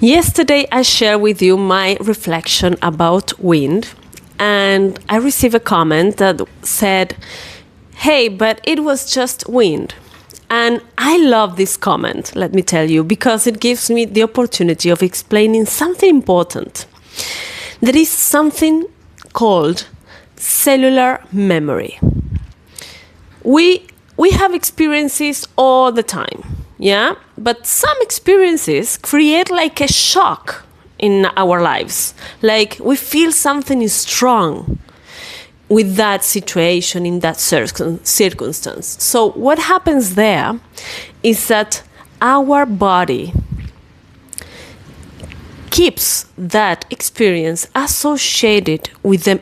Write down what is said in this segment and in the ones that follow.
Yesterday, I shared with you my reflection about wind, and I received a comment that said, "Hey, but it was just wind." And I love this comment, let me tell you, because it gives me the opportunity of explaining something important. There is something called cellular memory. We have experiences all the time, yeah? But some experiences create like a shock in our lives. Like we feel something is strong with that situation, in that circumstance. So what happens there is that our body keeps that experience associated with the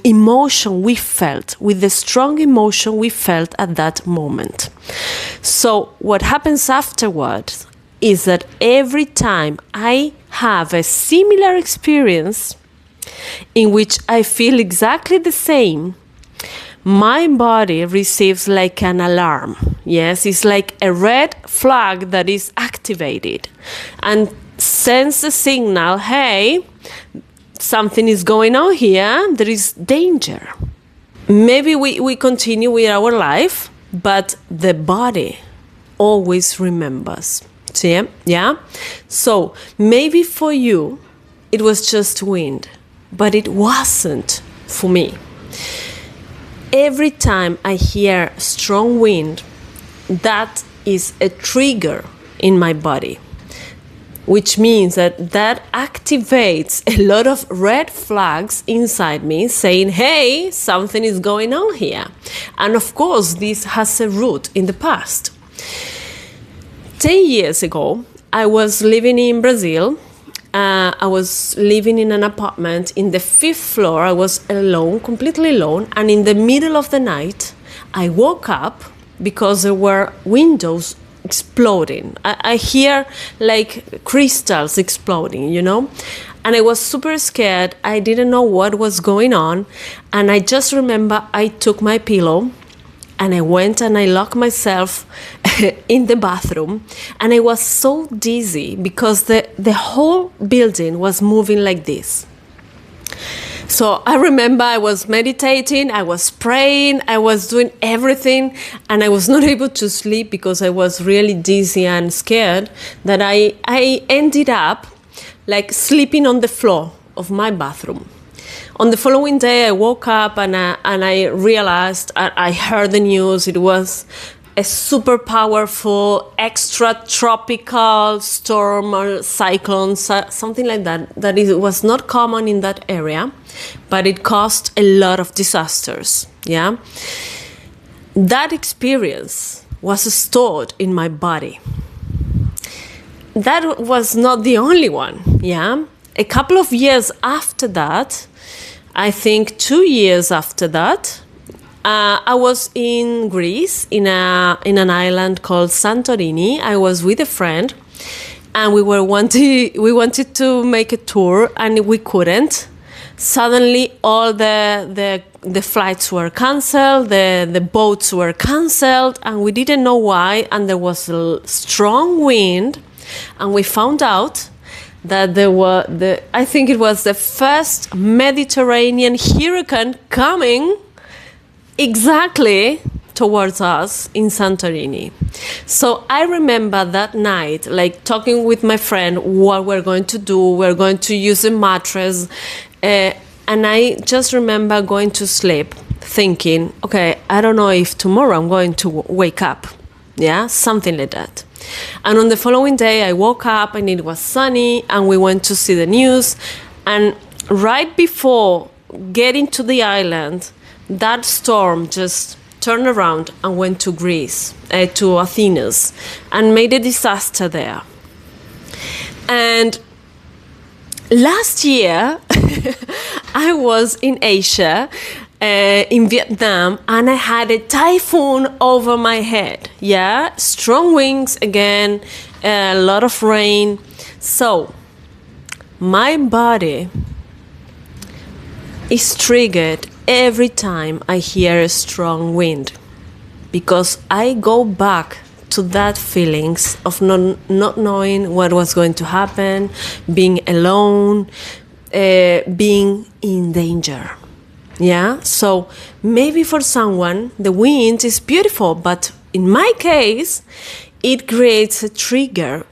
emotion we felt, with the strong emotion we felt at that moment. So what happens afterwards is that every time I have a similar experience in which I feel exactly the same, my body receives like an alarm. Yes, it's like a red flag that is activated and sends a signal, hey, something is going on here, there is danger. Maybe we continue with our life, but the body always remembers. See? Yeah? So maybe for you, it was just wind, but it wasn't for me. Every time I hear strong wind, that is a trigger in my body, which means that activates a lot of red flags inside me saying, hey, something is going on here. And of course, this has a root in the past. 10 years ago, I was living in Brazil. I was living in an apartment in the 5th floor. I was alone, completely alone. And in the middle of the night, I woke up because there were windows exploding. I hear like crystals exploding, and I was super scared. I didn't know what was going on, and I just remember I took my pillow and I went and I locked myself in the bathroom, and I was so dizzy because the whole building was moving like this. So I remember I was meditating, I was praying, I was doing everything, and I was not able to sleep because I was really dizzy and scared, that I ended up like sleeping on the floor of my bathroom. On the following day, I woke up and I realized, I heard the news, it was a super powerful extratropical storm or cyclone, something like that, it was not common in that area, but it caused a lot of disasters. Yeah, that experience was stored in my body. That was not the only one. Yeah, a couple of years after that, I think 2 years after that, I was in Greece, in an island called Santorini. I was with a friend, and we wanted to make a tour, and we couldn't. Suddenly, all the flights were cancelled, the boats were cancelled, and we didn't know why. And there was a strong wind, and we found out that I think it was the first Mediterranean hurricane coming exactly towards us in Santorini. So I remember that night, like talking with my friend, what we're going to do. We're going to use a mattress. And I just remember going to sleep thinking, okay, I don't know if tomorrow I'm going to wake up. Yeah, something like that. And on the following day, I woke up and it was sunny, and we went to see the news. And right before getting to the island, that storm just turned around and went to Greece, to Athens, and made a disaster there. And last year, I was in Asia, in Vietnam, and I had a typhoon over my head. Yeah, strong winds again, a lot of rain. So my body is triggered every time I hear a strong wind, because I go back to that feelings of not knowing what was going to happen, being alone, being in danger. Yeah, so maybe for someone the wind is beautiful, but in my case it creates a trigger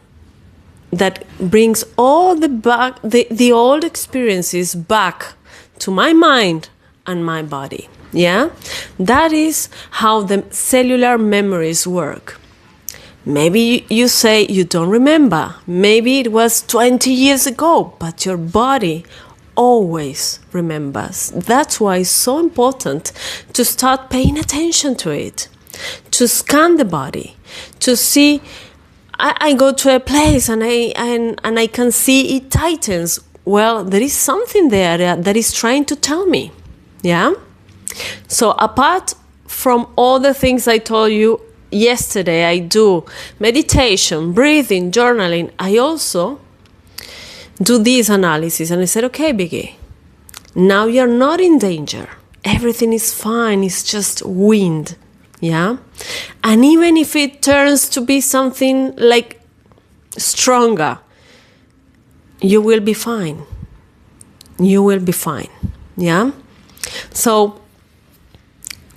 that brings all the old experiences back to my mind and my body. Yeah, that is how the cellular memories work. Maybe you say you don't remember. Maybe it was 20 years ago, but your body always remembers. That's why it's so important to start paying attention to it, to scan the body, to see. I go to a place and I can see it tightens. Well, there is something there that is trying to tell me. Yeah. So apart from all the things I told you yesterday, I do meditation, breathing, journaling. I also do this analysis, and I said, okay, Biggie, now you're not in danger. Everything is fine. It's just wind. Yeah. And even if it turns to be something like stronger, you will be fine. You will be fine. Yeah. So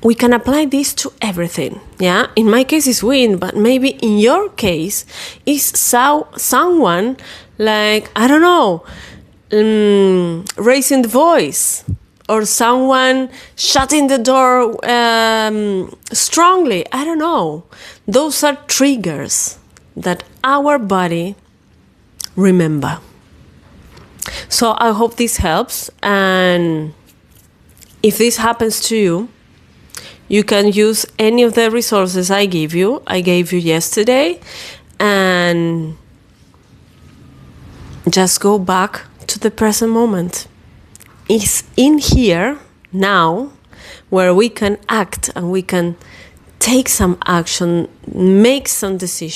we can apply this to everything. Yeah. In my case, it's wind, but maybe in your case, it's someone like, I don't know, raising the voice, or someone shutting the door strongly. I don't know. Those are triggers that our body remember. So I hope this helps. And if this happens to you, you can use any of the resources I gave you yesterday, and just go back to the present moment. It's in here now where we can act and we can take some action, make some decisions.